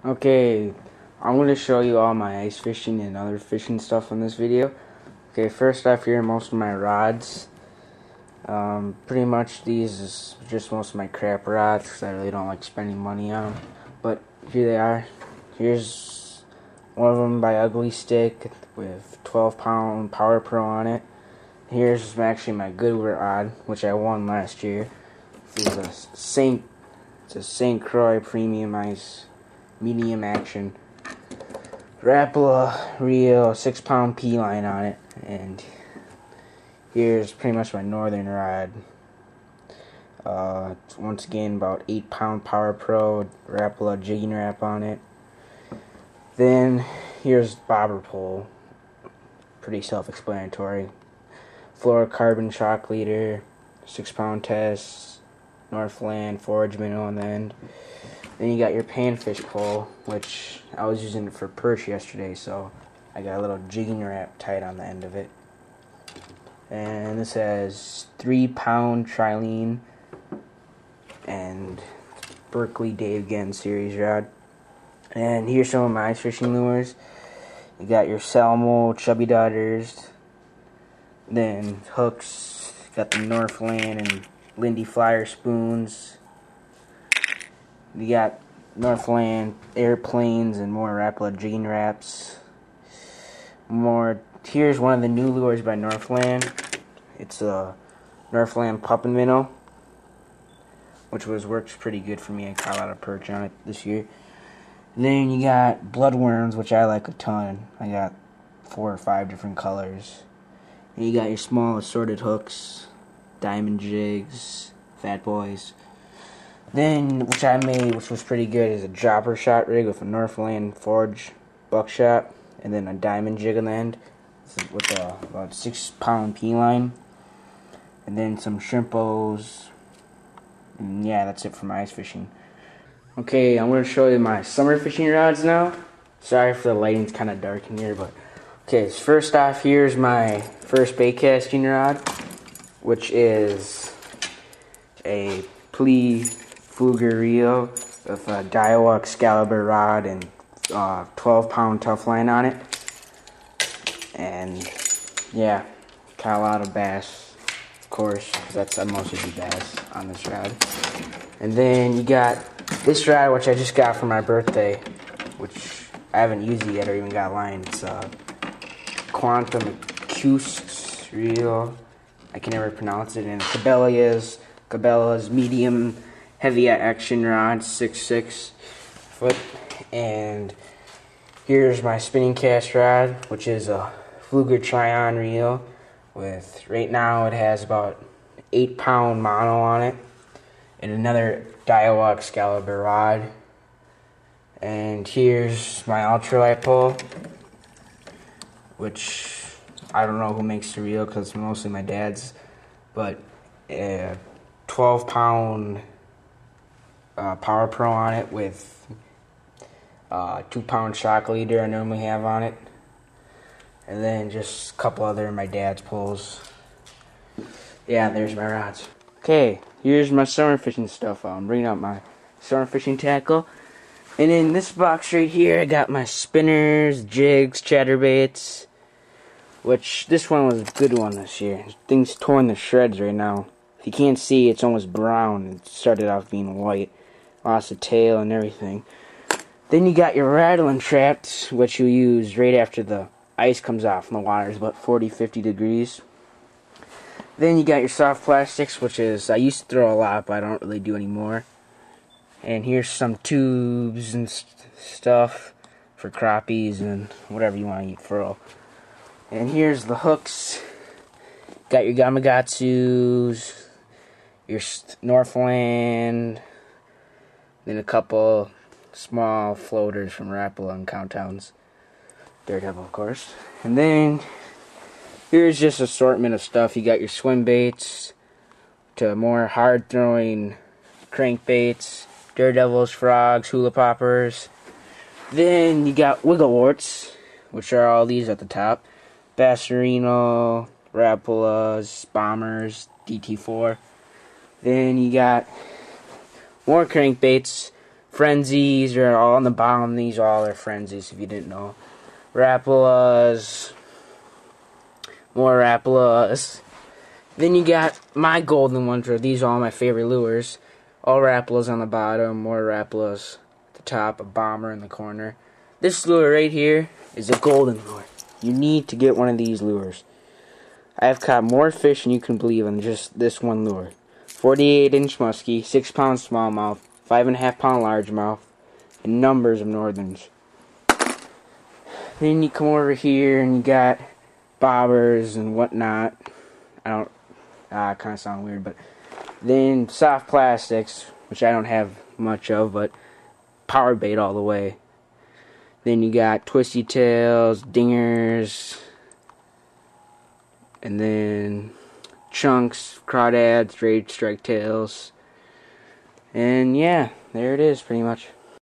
Okay, I'm going to show you all my ice fishing and other fishing stuff in this video. Okay, first off here, most of my rods. Pretty much these is just most of my crap rods because I really don't like spending money on them. But here they are. Here's one of them by Ugly Stick with 12-pound Power Pro on it. Here's actually my good rod, which I won last year. This is a St. Croix Premium Ice medium action Rapala reel, 6-pound P line on it, and here's pretty much my northern rod. Once again, about 8-pound Power Pro Rapala jigging wrap on it. Then here's bobber pole, pretty self-explanatory. Fluorocarbon shock leader, 6-pound test, Northland forage minnow on the end. Then you got your panfish pole, which I was using it for perch yesterday, so I got a little jigging wrap tied on the end of it. And this has 3-pound trilene and Berkley Dave Genn series rod. And here's some of my ice fishing lures. You got your Salmo chubby daughters, then hooks, got the Northland and Lindy Flyer spoons. You got Northland airplanes and more Rapala jigging wraps. Here's one of the new lures by Northland. It's a Northland pup and minnow, which works pretty good for me. I caught a lot of perch on it this year. And then you got bloodworms, which I like a ton. I got 4 or 5 different colors. And you got your small assorted hooks, diamond jigs, fat boys. Then, which I made, which was pretty good, is a dropper shot rig with a Northland forge buckshot, and then a diamond jig on the end with about 6-pound P line, and then some shrimpos. And yeah, that's it for my ice fishing. Okay, I'm going to show you my summer fishing rods now. Sorry for the lighting's kind of dark in here, but okay. So first off, here's my first bait casting rod, which is a Plea Fluger reel with a Daiwa Excalibur rod and 12-pound tough line on it. And yeah, caught a lot of bass, of course, because I mostly do bass on this rod. And then you got this rod, which I just got for my birthday, which I haven't used it yet or even got lined. It's a Quantum Acousts reel. I can never pronounce it. And Cabela's medium heavy action rod, 6'6" foot. And here's my spinning cast rod, which is a Fluger Tryon reel with, right now it has about 8-pound mono on it, and another Daiwa Excalibur rod. And here's my ultralight pole, which I don't know who makes the reel because it's mostly my dad's, but 12-pound Power Pro on it with 2-pound shock leader I normally have on it, and then just a couple other of my dad's poles. Yeah, there's my rods. Okay, here's my summer fishing stuff. I'm bringing out my summer fishing tackle, and in this box right here I got my spinners, jigs, chatterbaits, which this one was a good one this year. Thing's torn to shreds right now. If you can't see, it's almost brown. It started off being white. Lost the tail and everything. Then you got your rattling traps, which you use right after the ice comes off and the water is about 40-50 degrees. Then you got your soft plastics, which is, I used to throw a lot, but I don't really do anymore. And here's some tubes and stuff for crappies and whatever you want to eat furl. And here's the hooks. Got your Gamakatsus, your Northland, then a couple small floaters from Rapala and Countdowns. Daredevil, of course. And then here's just assortment of stuff. You got your swim baits to more hard throwing crankbaits, Daredevils, frogs, hula poppers. Then you got wiggle warts, which are all these at the top. Basserino, Rapalas, Bombers, DT4. Then you got more crankbaits Frenzies are all on the bottom. These all are Frenzies, if you didn't know. Rapalas. More Rapalas. Then you got my golden ones, or these are all my favorite lures. All Rapalas on the bottom, more Rapalas at the top, a bomber in the corner. This lure right here is a golden lure. You need to get one of these lures. I have caught more fish than you can believe on just this one lure. 48-inch muskie, 6-pound smallmouth, 5.5-pound largemouth, and numbers of northerns. Then you come over here and you got bobbers and whatnot. It kind of sound weird, but then soft plastics, which I don't have much of, but power bait all the way. Then you got twisty tails, dingers, and then chunks, crawdads, straight strike tails, and yeah, there it is pretty much.